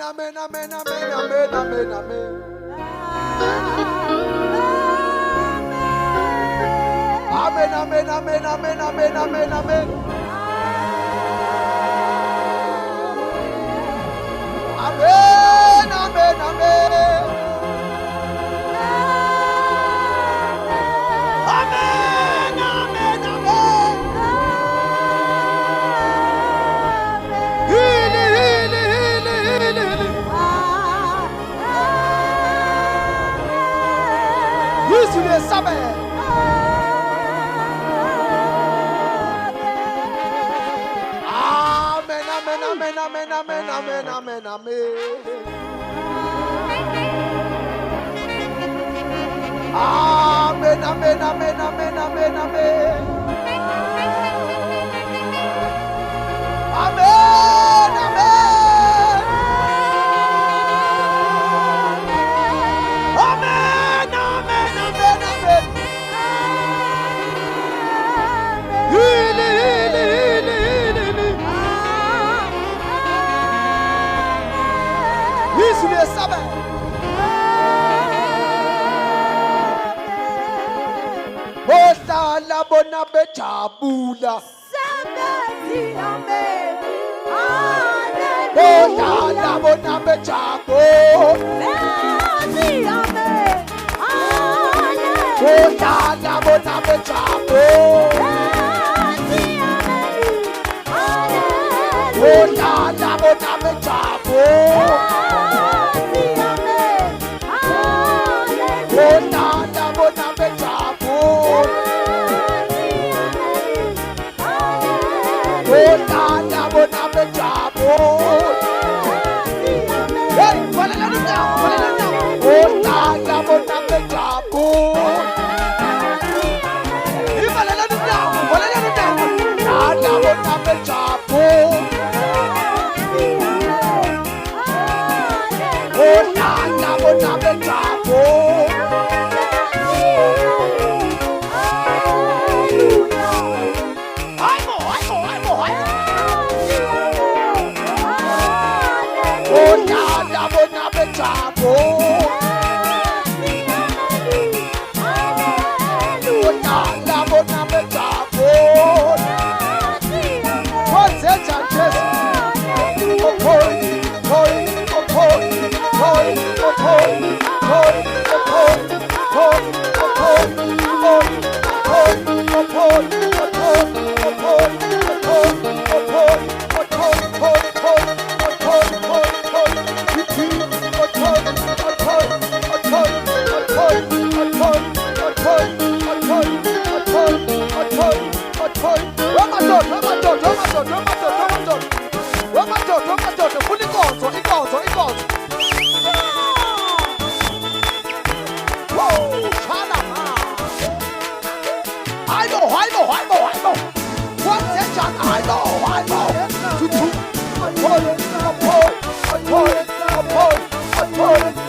amen, amen, amen, amen, amen, amen. Amen, amen, amen, amen, amen, amen, amen. Amen, amen, amen. Amen, amen, amen. Healing, healing, healing, healing, healing. Yes, you are Sabbath. Amen, amen, amen, amen, amen, amen, amen, amen. Amen, amen, amen, amen, amen, amen. Amen, amen. Amen, amen, amen, amen. Healing, healing, healing, healing. This is the Sabbath. Bosta la bona bechabula. Bosta la bona bechabo. Bosta la bona bechabo. Bosta la bona bechabo. Bosta la bona bechabo. Bosta la bona bechabo. Hey, follow it down, follow it down. Bosta la bona bechabo. Follow it down, follow it down. La bona bechabo. Bosta la bona bechabo. I know.